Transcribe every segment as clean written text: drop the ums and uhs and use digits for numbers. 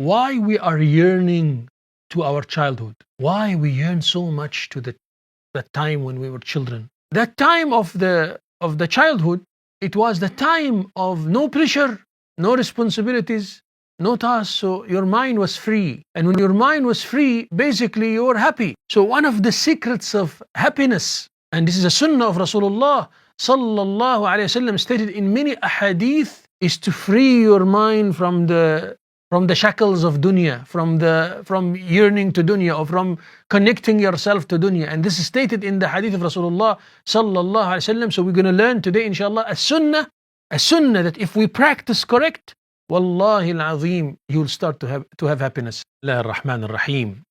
why we are yearning to our childhood, why we yearn so much to that time when we were children. That time of the childhood, it was the time of no pressure, no responsibilities, no tasks. So your mind was free. And when your mind was free, basically you were happy. So one of the secrets of happiness, and this is a sunnah of Rasulullah sallallahu alayhi wasallam stated in many ahadith, is to free your mind from the shackles of dunya, from yearning to dunya, or from connecting yourself to dunya. And this is stated in the hadith of Rasulullah sallallahu alaihi wasallam. So we're going to learn today, inshallah, a sunnah that if we practice correct, wallahi al-azim, you'll start to have happiness. Allah ar-Rahman ar-Rahim.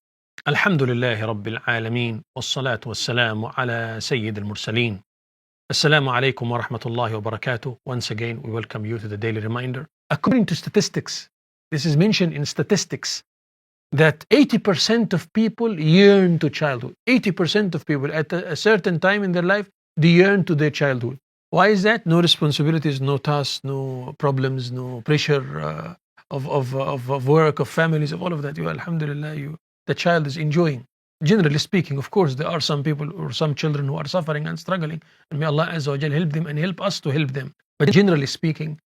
Alhamdulillahi Rabbil Alameen. Wassalatu wassalamu ala Sayyid al-Mursaleen. Assalamu alaikum wa rahmatullahi wa barakatuh. Once again, we welcome you to the daily reminder. According to statistics, this is mentioned in statistics, that 80% of people yearn to childhood. 80% of people at a certain time in their life, they yearn to their childhood. Why is that? No responsibilities, no tasks, no problems, no pressure of work, of families, of all of that. Alhamdulillah, the child is enjoying. Generally speaking, of course, there are some people or some children who are suffering and struggling, and may Allah Azza wa Jal help them and help us to help them. But generally speaking,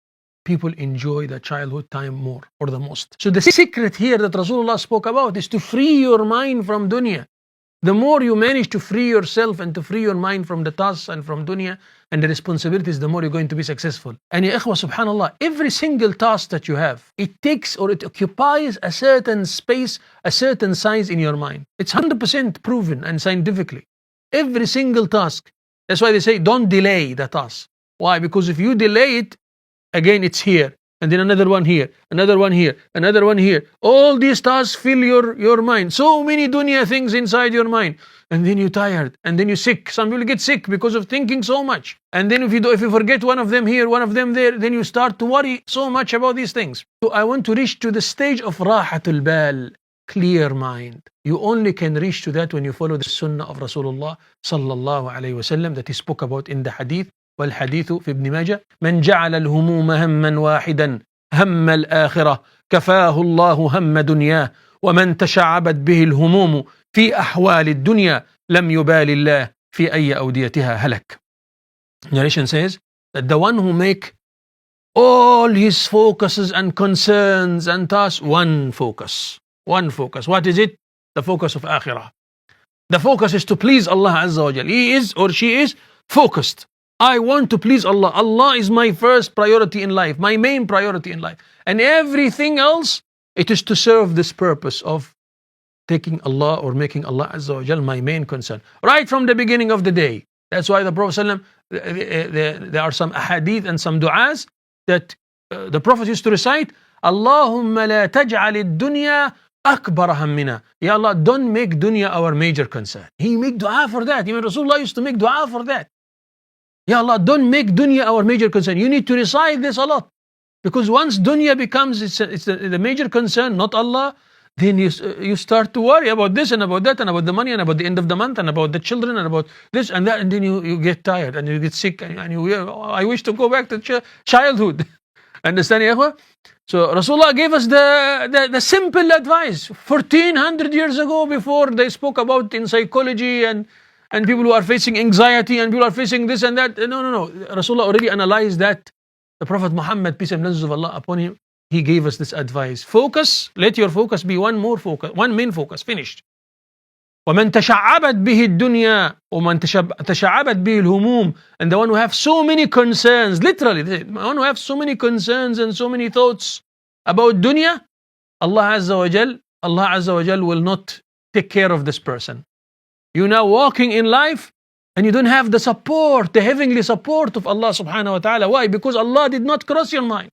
people enjoy the childhood time more or the most. So the secret here that Rasulullah spoke about is to free your mind from dunya. The more you manage to free yourself and to free your mind from the tasks and from dunya and the responsibilities, the more you're going to be successful. And ya ikhwa, subhanallah, every single task that you have, it takes or it occupies a certain space, a certain size in your mind. It's 100% proven and scientifically. Every single task. That's why they say don't delay the task. Why? Because if you delay it, again it's here, and then another one here, another one here, another one here. All these tasks fill your mind. So many dunya things inside your mind. And then you're tired, and then you're sick. Some people get sick because of thinking so much. And then if you forget one of them here, one of them there, then you start to worry so much about these things. So I want to reach to the stage of rahatul bal, clear mind. You only can reach to that when you follow the sunnah of Rasulullah sallallahu alayhi wasallam that he spoke about in the hadith. والحديث في ابن ماجه من جعل الهموم هما واحدا هم الآخرة كفاه الله هم دنياه ومن تشعبت به الهموم في أحوال الدنيا لم يبال الله في أي أوديتها هلك. Narration says that the one who make all his focuses and concerns and tasks one focus. What is it? The focus of akhirah. The focus is to please Allah Azza wa Jal. He is or she is focused. I want to please Allah. Allah is my first priority in life, my main priority in life. And everything else, it is to serve this purpose of taking Allah or making Allah Azza wa Jal my main concern. Right from the beginning of the day. That's why the Prophet ﷺ, there are some ahadith and some du'as that the Prophet used to recite. Allahumma la taj'al ad-dunya akbar hammina. Ya Allah, don't make dunya our major concern. He make dua for that. Even Rasulullah used to make dua for that. Ya Allah, don't make dunya our major concern. You need to recite this a lot. Because once dunya becomes it's the major concern, not Allah, then you start to worry about this and about that and about the money and about the end of the month and about the children and about this and that, and then you get tired and you get sick and I wish to go back to childhood. Understand, ya? So Rasulullah gave us the simple advice 1400 years ago, before they spoke about in psychology and people who are facing anxiety and people are facing this and that. No. Rasulullah already analyzed that. The Prophet Muhammad, peace and blessings of Allah upon him, he gave us this advice. Focus, let your focus be one main focus, finished. وَمَنْ تَشَعَّبَتْ بِهِ الدُّنْيَا وَمَنْ تَشَعَّبَتْ بِهِ الْهُمُومِ. And the one who have so many concerns, literally, the one who have so many concerns and so many thoughts about dunya, Allah Azza wa Jal will not take care of this person. You're now walking in life and you don't have the support, the heavenly support of Allah subhanahu wa ta'ala. Why? Because Allah did not cross your mind.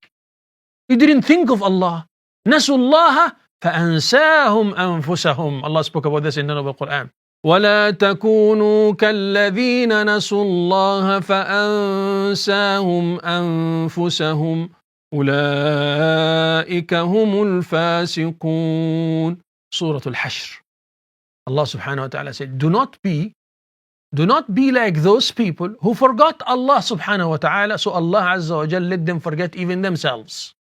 You didn't think of Allah. نَسُوا اللَّهَ فَأَنْسَاهُمْ أَنفُسَهُمْ. Allah spoke about this in the Noble Quran. وَلَا تَكُونُوا كَالَّذِينَ نَسُوا اللَّهَ فَأَنْسَاهُمْ أَنفُسَهُمْ أُولَئِكَ هُمُ الْفَاسِقُونَ. Surah Al-Hashr. Allah subhanahu wa ta'ala said, do not be like those people who forgot Allah subhanahu wa ta'ala, so Allah Azza wa Jal let them forget even themselves.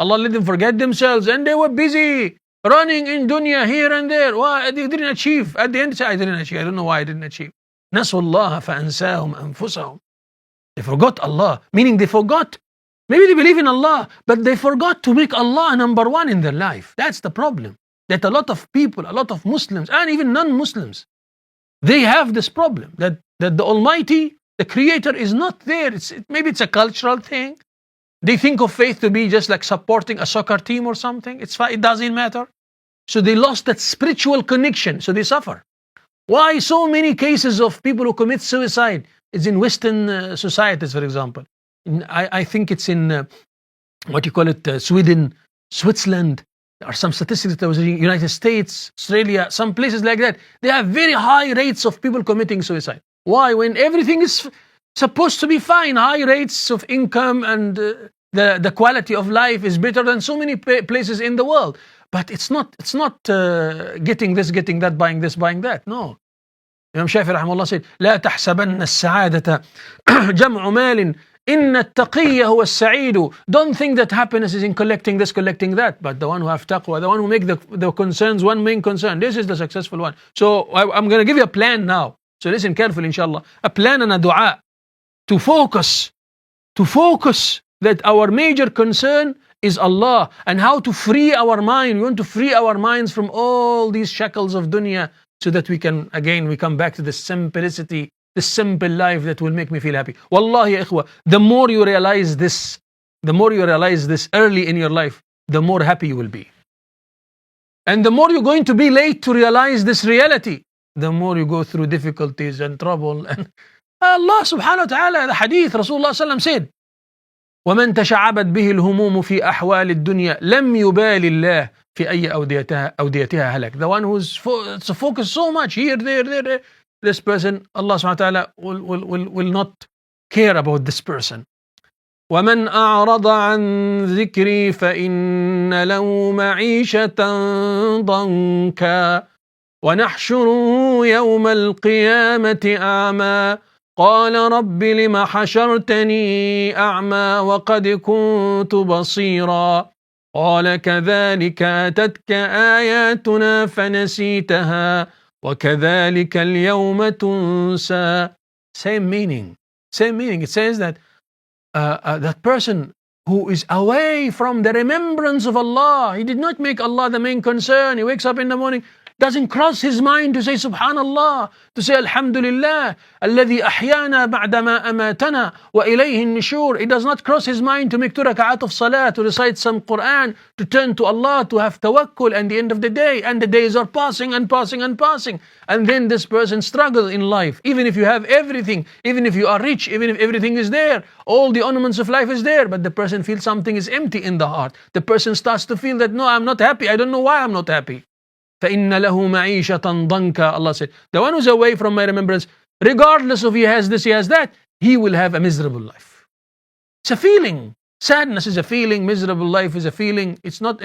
Allah let them forget themselves, and they were busy running in dunya here and there. Why? They didn't achieve. At the end, they say, I didn't achieve. I don't know why I didn't achieve. نسوا الله فأنساهم أنفسهم. They forgot Allah, meaning they forgot. Maybe they believe in Allah, but they forgot to make Allah number one in their life. That's the problem. That a lot of people, a lot of Muslims, and even non-Muslims, they have this problem that the Almighty, the Creator, is not there. Maybe it's a cultural thing. They think of faith to be just like supporting a soccer team or something. It's fine. It doesn't matter. So they lost that spiritual connection. So they suffer. Why so many cases of people who commit suicide is in Western societies, for example. I think it's in Sweden, Switzerland. There are some statistics that was in the United States, Australia, some places like that. They have very high rates of people committing suicide. Why? When everything is supposed to be fine, high rates of income and the quality of life is better than so many places in the world. But it's not getting this, getting that, buying this, buying that. No. Imam Shafi rahimahullah said, لا تحسبن السعادة جمع مال إن التقي هو السعيد. Don't think that happiness is in collecting this, collecting that, but the one who have taqwa, the one who make the concerns one main concern. This is the successful one. So I'm going to give you a plan now. So listen carefully, inshallah. A plan and a dua to focus that our major concern is Allah, and how to free our mind. We want to free our minds from all these shackles of dunya, so that we come back to the simplicity, the simple life that will make me feel happy. Wallahi, ikhwa, the more you realize this early in your life, the more happy you will be. And the more you're going to be late to realize this reality, the more you go through difficulties and trouble. And Allah subhanahu wa ta'ala, the hadith, Rasulullah sallam said, ومن تشعبت به الهموم في أحوال الدنيا لم يبال الله في أي أوديتها هلك. The one who's focused so much here, there, this person, Allah subhanahu wa ta'ala will not care about this person. ومن أعرض عن ذكري فإن له معيشة ضنكا ونحشره يوم القيامة أعمى قال رب لم حشرتني أعمى وقد كنت بصيرا قال كذلك أتتك آياتنا فنسيتها وكذلك اليوم تنسى. Same meaning. It says that that person who is away from the remembrance of Allah, he did not make Allah the main concern. He wakes up in the morning, doesn't cross his mind to say Subhanallah, to say Alhamdulillah, الذي أحيانا بعدما أماتنا وإليه النشور. It does not cross his mind to make 2 rak'at of salah, to recite some Quran, to turn to Allah, to have tawakkul at the end of the day. And the days are passing and passing and passing. And then this person struggles in life. Even if you have everything, even if you are rich, even if everything is there, all the ornaments of life is there, but the person feels something is empty in the heart. The person starts to feel that, no, I'm not happy. I don't know why I'm not happy. فَإِنَّ لَهُ مَعِيشَةً ضَنْكَ. Allah said, the one who's away from my remembrance, regardless of he has this, he has that, he will have a miserable life. It's a feeling. Sadness is a feeling. Miserable life is a feeling. It's not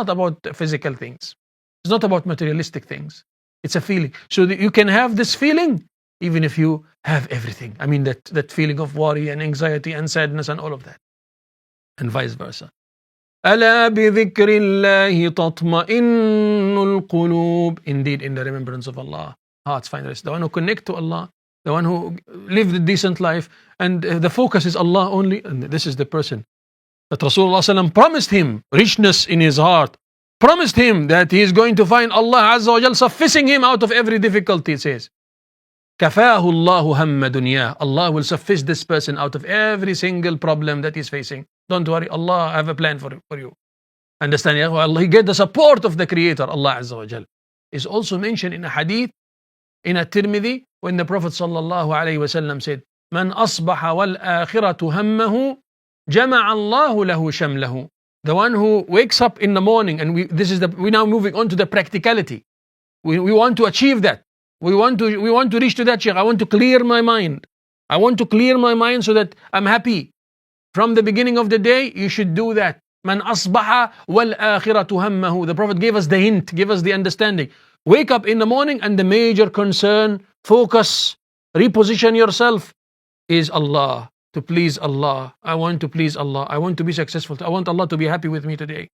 about physical things. It's not about materialistic things. It's a feeling. So that you can have this feeling even if you have everything. I mean that feeling of worry and anxiety and sadness and all of that. And vice versa. ألا بذكر الله تطمئن القلوب. Indeed, in the remembrance of Allah, hearts find rest. The one who connect to Allah, the one who live the decent life, and the focus is Allah only. And this is the person that Rasulullah ﷺ promised him richness in his heart, promised him that he is going to find Allah Azza wa Jal sufficing him out of every difficulty. It says, كفاه الله هم دنياه. Allah will suffice this person out of every single problem that he's facing. Don't worry, Allah have a plan for you. Understand? Allah, he get the support of the Creator, Allah Azza wa Jal. Is also mentioned in a hadith in a Tirmidhi when the Prophet sallallahu alayhi wa sallam said, من أصبح والآخرة همه جمع الله له شمله. The one who wakes up in the morning, and we now moving on to the practicality. We want to achieve that. We want to reach to that, Shaykh. I want to clear my mind. I want to clear my mind so that I'm happy. From the beginning of the day, you should do that. Man asbaha wal akhiratu hammahu. The Prophet gave us the hint, gave us the understanding. Wake up in the morning and the major concern, focus, reposition yourself is Allah. to please Allah. I want to please Allah. I want to be successful. I want Allah to be happy with me today.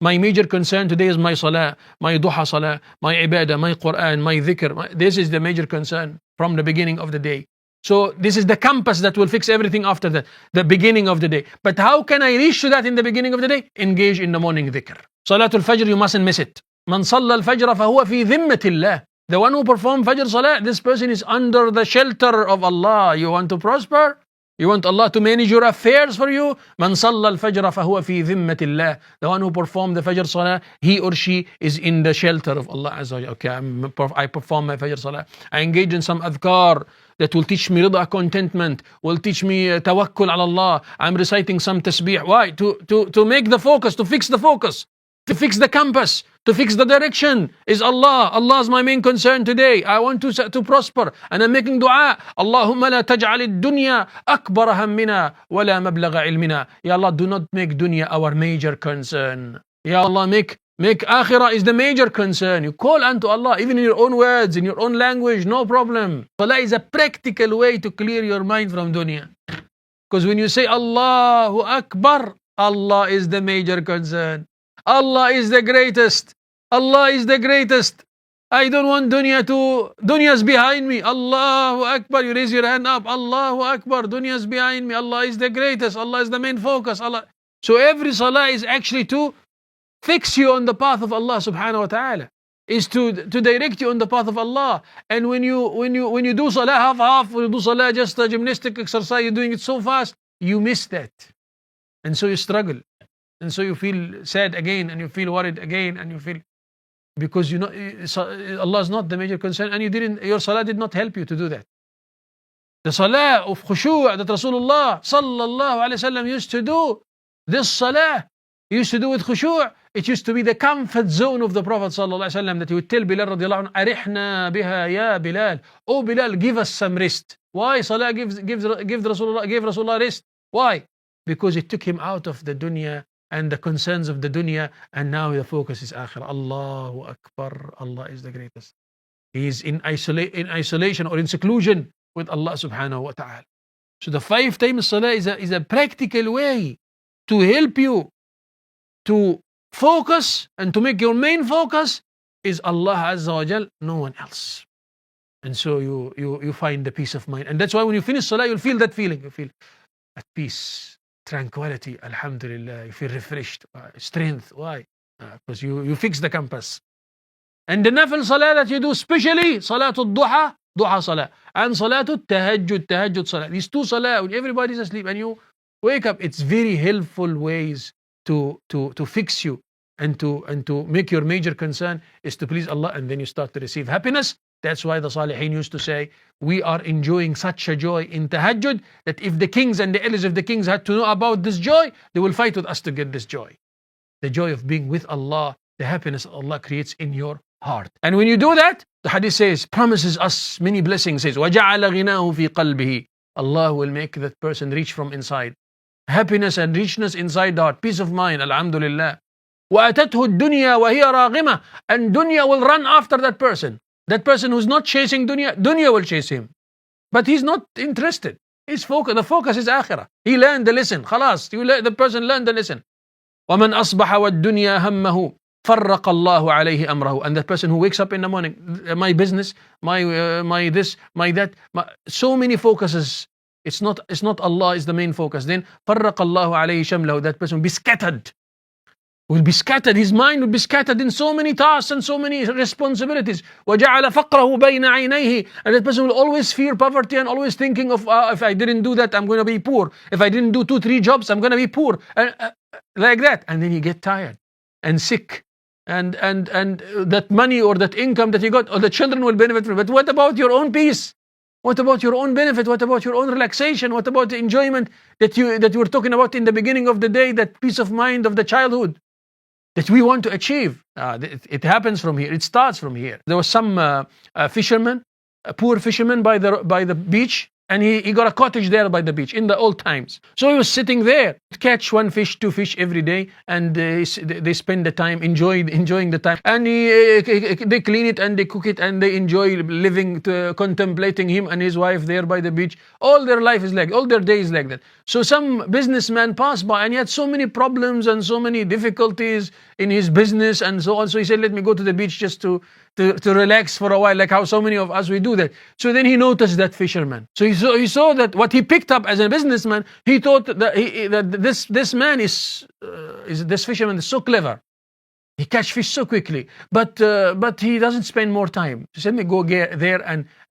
My major concern today is my salah, my duha salah, my ibadah, my Quran, my dhikr. This is the major concern from the beginning of the day. So this is the compass that will fix everything after that, the beginning of the day. But how can I reach to that in the beginning of the day? Engage in the morning dhikr. Salatul Fajr, you mustn't miss it. Man salla al-fajr fahuwa fi dhimmatillah. The one who performs Fajr Salah, this person is under the shelter of Allah. You want to prosper? You want Allah to manage your affairs for you? Man salla al-fajr fahuwa fi dhimmatillah. The one who performs the Fajr Salah, he or she is in the shelter of Allah Azza wa Jalla. Okay, I perform my Fajr Salah. I engage in some adhkar that will teach me rida, contentment, will teach me tawakkul ala Allah. I'm reciting some tasbih. Why? To make the focus, to fix the focus, to fix the compass, to fix the direction is Allah. Allah is my main concern today. I want to prosper. And I'm making dua. Allahumma la taj'al ad-dunya akbar hammina wa la mablagha ilmina. Ya Allah, do not make dunya our major concern. Ya Allah, make akhirah is the major concern. You call unto Allah, even in your own words, in your own language, no problem. Salah is a practical way to clear your mind from dunya. Because when you say Allahu Akbar, Allah is the major concern. Allah is the greatest. Allah is the greatest. I don't want dunya's behind me. Allahu Akbar. You raise your hand up. Allahu Akbar. Dunya's behind me. Allah is the greatest. Allah is the main focus. Allah. So every salah is actually to fix you on the path of Allah subhanahu wa ta'ala. Is to direct you on the path of Allah. And when you do salah half, when you do salah just a gymnastic exercise, you're doing it so fast, you miss that. And so you struggle. And so you feel sad again, and you feel worried again, and you feel, because Allah is not the major concern, and your salah did not help you to do that. The salah of khushu' that Rasulullah sallallahu alaihi wasallam used to do, this salah he used to do with khushu', it used to be the comfort zone of the Prophet sallallahu alaihi wasallam, that he would tell Bilal radiallahu anhu, arihna biha ya Bilal, oh Bilal, give us some rest. Why salah gives Rasulullah rest? Why? Because it took him out of the dunya and the concerns of the dunya, and now the focus is akhirah. Allahu Akbar. Allah is the greatest. He is in isolation or in seclusion with Allah subhanahu wa ta'ala. So the 5 times salah is a practical way to help you to focus, and to make your main focus is Allah Azza wa Jal, no one else. And so you find the peace of mind. And that's why when you finish salah, you'll feel that feeling. You feel at peace, tranquility, alhamdulillah. You feel refreshed, strength. Why? Because you fix the compass. And the nafil salah that you do, especially salatul duha salah, and salatul tahajjud salah. These 2 salah, when everybody's asleep and you wake up, it's very helpful ways to fix you, and to make your major concern is to please Allah, and then you start to receive happiness. That's why the Salihin used to say, we are enjoying such a joy in tahajjud that if the kings and the elders of the kings had to know about this joy, they will fight with us to get this joy. The joy of being with Allah, the happiness Allah creates in your heart. And when you do that, the hadith says, promises us many blessings, says, وَجَعَلَ غِنَاهُ فِي قَلْبِهِ. Allah will make that person reach from inside. Happiness and richness inside the heart, peace of mind, alhamdulillah. وَأَتَتْهُ الدُّنْيَا وَهِيَ رَاغِمَةٌ. And dunya will run after that person. That person who's not chasing dunya will chase him. But he's not interested. The focus is akhirah. He learned the lesson. Khalas. The person learned the lesson. وَمَنْ أَصْبَحَ وَالدُّنْيَا هَمَّهُ فَرَّقَ اللَّهُ عَلَيْهِ أَمْرَهُ. And that person who wakes up in the morning, my business, my this, my that, so many focuses. It's not Allah is the main focus. Then فَرَّقَ اللَّهُ عَلَيْهِ شَمْلَهُ. That person will be scattered. His mind will be scattered in so many tasks and so many responsibilities. وَجَعَلَ فَقْرَهُ بَيْنَ عَيْنَيْهِ. And that person will always fear poverty, and always thinking of, if I didn't do that, I'm going to be poor. If I didn't do 2-3 jobs, I'm going to be poor. Like that. And then you get tired and sick. And that money or that income that you got, or the children will benefit from it. But what about your own peace? What about your own benefit? What about your own relaxation? What about the enjoyment that you were talking about in the beginning of the day, that peace of mind of the childhood that we want to achieve? It happens from here. It starts from here. There was some fishermen, poor fishermen by the beach, And he got a cottage there by the beach in the old times. So he was sitting there, catch one fish, two fish every day, and they spend the time enjoying the time. And they clean it and they cook it and they enjoy living, contemplating him and his wife there by the beach. All their life is like, all their days like that. So some businessman passed by and he had so many problems and so many difficulties in his business and so on. So he said, let me go to the beach just to relax for a while, like how so many of us we do that. So then he noticed that fisherman. So he saw that what he picked up as a businessman, he thought that this man is this fisherman is so clever. He catch fish so quickly, but he doesn't spend more time. So let me go there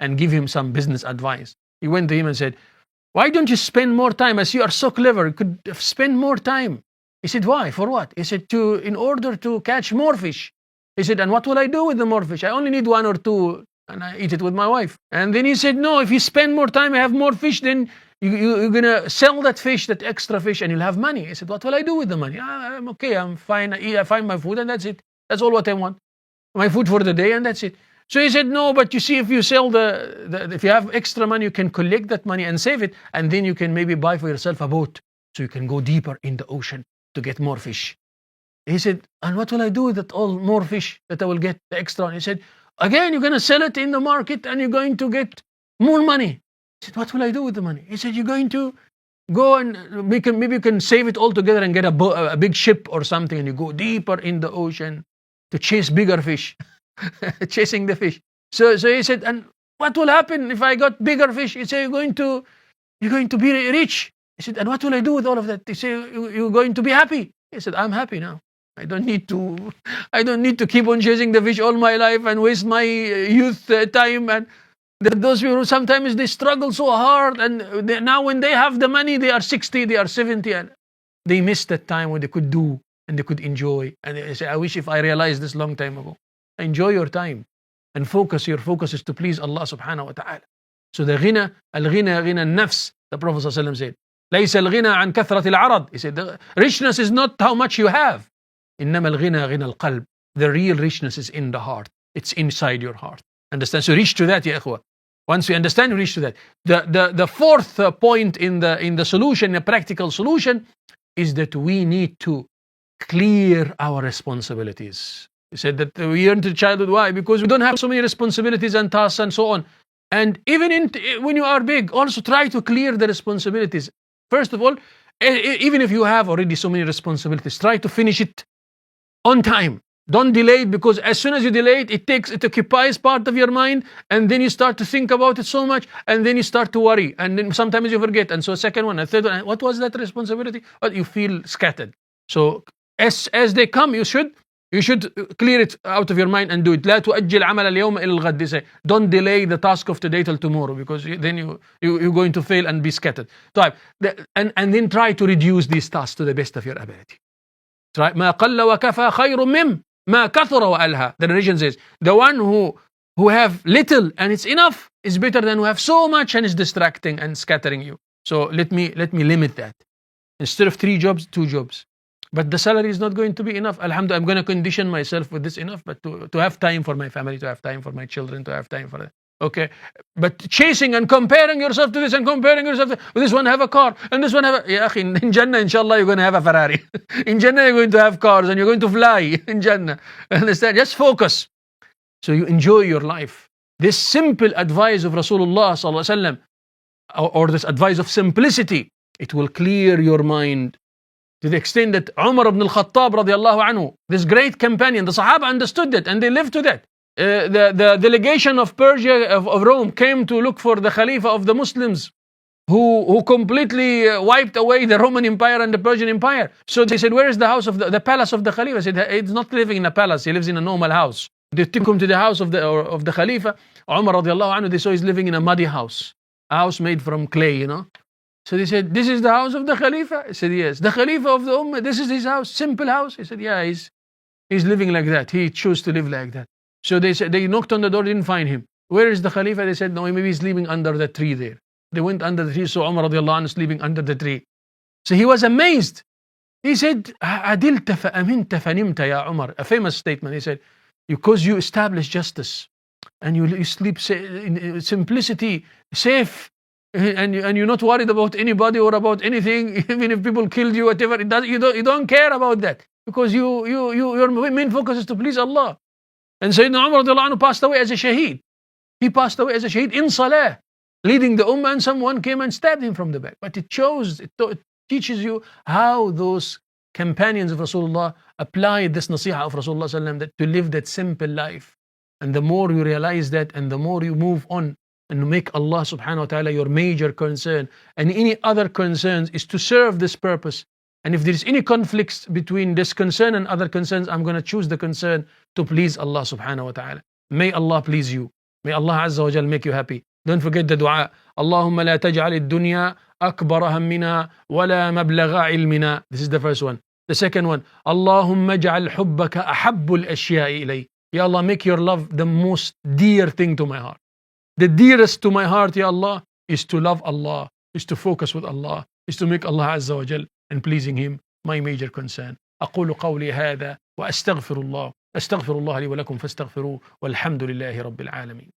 and give him some business advice. He went to him and said, why don't you spend more time? As you are so clever, you could spend more time. He said, why? For what? He said, in order to catch more fish. He said, and what will I do with the more fish? I only need one or two and I eat it with my wife. And then he said, no, if you spend more time, I have more fish, then you're going to sell that fish, that extra fish, and you'll have money. He said, what will I do with the money? I'm okay, I'm fine. I find my food and that's it. That's all what I want. My food for the day and that's it. So he said, no, but you see, if you sell if you have extra money, you can collect that money and save it. And then you can maybe buy for yourself a boat. So you can go deeper in the ocean to get more fish. He said, and what will I do with that all more fish that I will get, the extra? And he said, again, you're going to sell it in the market and you're going to get more money. He said, what will I do with the money? He said, you're going to go and maybe you can save it all together and get a big ship or something and you go deeper in the ocean to chase bigger fish, chasing the fish. So he said, and what will happen if I got bigger fish? He said, you're going to be rich. He said, and what will I do with all of that? He said, you're going to be happy. He said, I'm happy now. I don't need to keep on chasing the fish all my life and waste my youth time. And those people, sometimes they struggle so hard, and now when they have the money, they are 60, they are 70, and they miss that time when they could do and they could enjoy. And they say, I wish if I realized this long time ago. Enjoy your time and focus. Your focus is to please Allah subhanahu wa ta'ala. So the ghina, al-ghina, ghina al-nafs, the Prophet ﷺ said, ليس الغنى عن كثرة العرض. He said, the richness is not how much you have. إنما الغنى غنى القلب. The real richness is in the heart. It's inside your heart. Understand? So reach to that, ya ikhwa. Once we understand, reach to that. The fourth point in the solution, the practical solution, is that we need to clear our responsibilities. He said that we yearn to childhood. Why? Because we don't have so many responsibilities and tasks and so on. And even when you are big, also try to clear the responsibilities. First of all, even if you have already so many responsibilities, try to finish it on time. Don't delay it, because as soon as you delay it, it occupies part of your mind, and then you start to think about it so much, and then you start to worry, and then sometimes you forget. And so second one, a third one, what was that responsibility? But you feel scattered. So as they come, you should clear it out of your mind and do it. لا تؤجل عمل اليوم إلى الغد. They say, don't delay the task of today till tomorrow, because then you're going to fail and be scattered. And then try to reduce these tasks to the best of your ability. Try ما قل وكفى خير مم ما كثر وألهى. The religion says, the one who have little and it's enough is better than who have so much and is distracting and scattering you. So let me limit that. Instead of 3 jobs, 2 jobs. But the salary is not going to be enough. Alhamdulillah, I'm going to condition myself with this enough, but to have time for my family, to have time for my children, to have time for that. Okay. But chasing and comparing yourself to this and comparing yourself to this one have a car and this one have a... Ya akhi, in Jannah, inshallah, you're going to have a Ferrari. In Jannah, you're going to have cars and you're going to fly in Jannah. Understand? Just focus. So you enjoy your life. This simple advice of Rasulullah sallallahu alaihi wasallam, or this advice of simplicity, it will clear your mind. To the extent that Umar ibn al-Khattab radiallahu anhu, this great companion, the Sahaba understood that and they lived to that. The delegation of Persia, of Rome, came to look for the Khalifa of the Muslims who completely wiped away the Roman Empire and the Persian Empire. So they said, where is the house of the palace of the Khalifa? He said, he's not living in a palace, he lives in a normal house. They took him to the house of the Khalifa. Umar radiallahu anhu, they saw he's living in a muddy house, a house made from clay, you know. So they said, this is the house of the Khalifa? He said, yes. The Khalifa of the Ummah, this is his house, simple house? He said, yeah, he's living like that. He chose to live like that. So they said, they knocked on the door, didn't find him. Where is the Khalifa? They said, no, maybe he's sleeping under the tree there. They went under the tree, so Umar radiallahu anhu sleeping under the tree. So he was amazed. He said, عَدِلْتَ فَأَمِنْتَ فَنِمْتَ يَا Umar. A famous statement. He said, because you establish justice and you sleep in simplicity, safe, and you're not worried about anybody or about anything, even if people killed you, whatever. You don't care about that, because your main focus is to please Allah. And Sayyidina Umar radiallahu anhu passed away as a shaheed. He passed away as a shaheed in salah, leading the ummah, and someone came and stabbed him from the back. But it teaches you how those companions of Rasulullah applied this nasihah of Rasulullah sallam, that to live that simple life. And the more you realize that, and the more you move on and make Allah subhanahu wa ta'ala your major concern, and any other concerns is to serve this purpose. And if there is any conflicts between this concern and other concerns, I'm going to choose the concern to please Allah subhanahu wa ta'ala. May Allah please you. May Allah Azza wa Jal make you happy. Don't forget the dua. Allahumma la taj'al ad-dunya akbara hammina wa la mablagha ilmina. This is the first one. The second one, Allahumma ja'al hubbaka ahabbul ashya'i ilay. Ya Allah, make your love the most dear thing to my heart. The dearest to my heart, Ya Allah, is to love Allah, is to focus with Allah, is to make Allah Azza wa Jal and pleasing Him my major concern. أقول قولي هذا وأستغفر الله لي ولكم فاستغفروه والحمد لله رب العالمين.